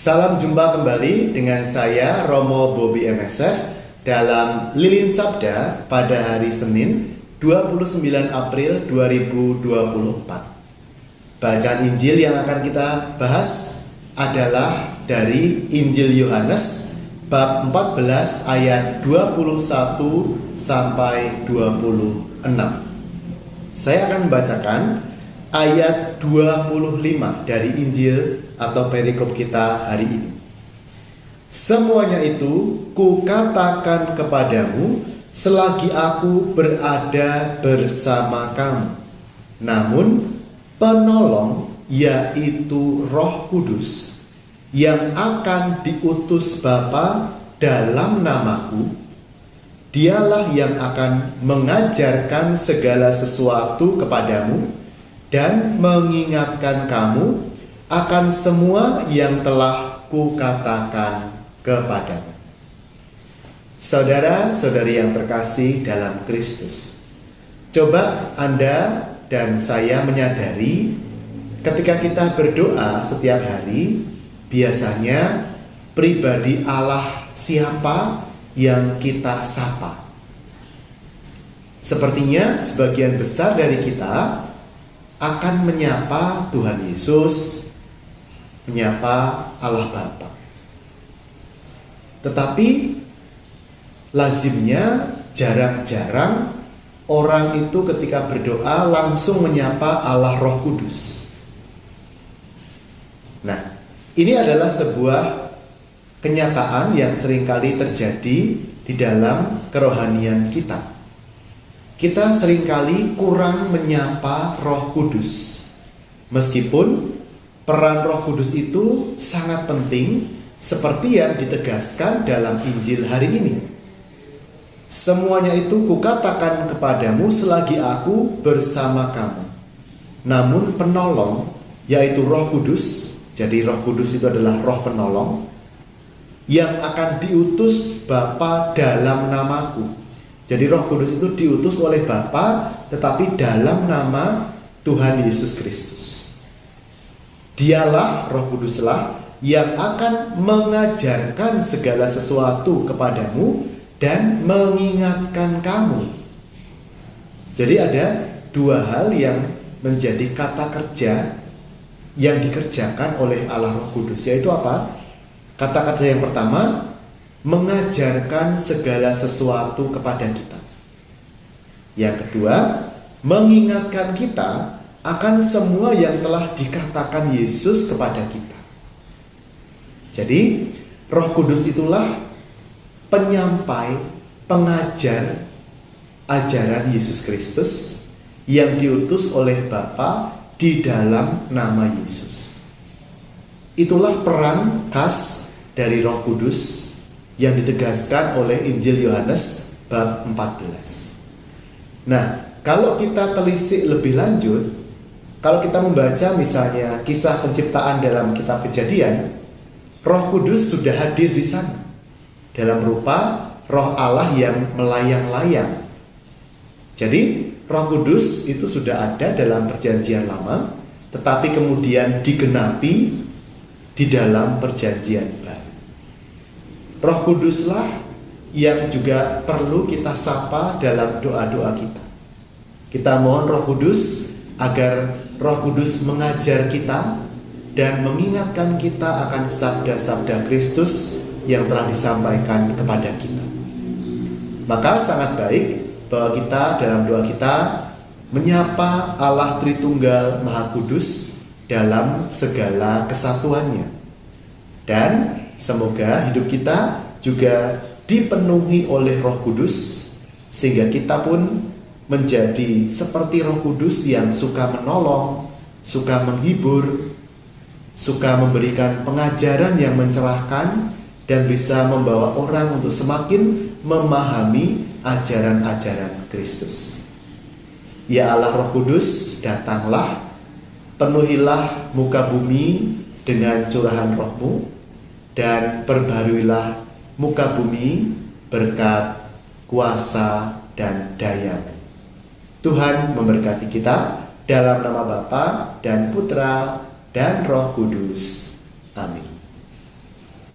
Salam jumpa kembali dengan saya Romo Bobby MSF dalam Lilin Sabda pada hari Senin 29 April 2024. Bacaan Injil yang akan kita bahas adalah dari Injil Yohanes bab 14 ayat 21 sampai 26. Saya akan membacakan ayat 25 dari Injil atau perikop kita hari ini. Semuanya itu kukatakan kepadamu selagi aku berada bersama kamu. Namun penolong, yaitu Roh Kudus, yang akan diutus Bapa dalam namaku, dialah yang akan mengajarkan segala sesuatu kepadamu dan mengingatkan kamu akan semua yang telah kukatakan kepadamu. Saudara-saudari yang terkasih dalam Kristus, coba Anda dan saya menyadari ketika kita berdoa setiap hari, biasanya pribadi Allah siapa yang kita sapa. Sepertinya sebagian besar dari kita akan menyapa Tuhan Yesus, menyapa Allah Bapa. Tetapi lazimnya jarang-jarang orang itu ketika berdoa langsung menyapa Allah Roh Kudus. Nah, ini adalah sebuah kenyataan yang seringkali terjadi di dalam kerohanian kita. Kita seringkali kurang menyapa Roh Kudus. Meskipun peran Roh Kudus itu sangat penting seperti yang ditegaskan dalam Injil hari ini. Semuanya itu kukatakan kepadamu selagi aku bersama kamu. Namun penolong, yaitu Roh Kudus, jadi Roh Kudus itu adalah Roh penolong, yang akan diutus Bapa dalam namaku. Jadi Roh Kudus itu diutus oleh Bapa, tetapi dalam nama Tuhan Yesus Kristus. Dialah, Roh Kuduslah, yang akan mengajarkan segala sesuatu kepadamu dan mengingatkan kamu. Jadi ada dua hal yang menjadi kata kerja yang dikerjakan oleh Allah Roh Kudus, yaitu apa? Kata kerja yang pertama, mengajarkan segala sesuatu kepada kita. Yang kedua, mengingatkan kita akan semua yang telah dikatakan Yesus kepada kita. Jadi, Roh Kudus itulah penyampai, pengajar ajaran Yesus Kristus yang diutus oleh Bapa di dalam nama Yesus. Itulah peran khas dari Roh Kudus yang ditegaskan oleh Injil Yohanes bab 14. Nah, kalau kita telisik lebih lanjut, kalau kita membaca misalnya kisah penciptaan dalam kitab Kejadian, Roh Kudus sudah hadir di sana dalam rupa Roh Allah yang melayang-layang. Jadi Roh Kudus itu sudah ada dalam Perjanjian Lama, tetapi kemudian digenapi di dalam Perjanjian Baru. Roh Kuduslah yang juga perlu kita sapa dalam doa-doa kita. Kita mohon Roh Kudus agar Roh Kudus mengajar kita dan mengingatkan kita akan sabda-sabda Kristus yang telah disampaikan kepada kita. Maka sangat baik bahwa kita dalam doa kita menyapa Allah Tritunggal Maha Kudus dalam segala kesatuannya. Dan semoga hidup kita juga dipenuhi oleh Roh Kudus sehingga kita pun menjadi seperti Roh Kudus yang suka menolong, suka menghibur, suka memberikan pengajaran yang mencerahkan dan bisa membawa orang untuk semakin memahami ajaran-ajaran Kristus. Ya Allah Roh Kudus, datanglah, penuhilah muka bumi dengan curahan Roh-Mu, dan perbaruilah muka bumi berkat kuasa dan daya-Mu. Tuhan memberkati kita dalam nama Bapa dan Putra dan Roh Kudus. Amin.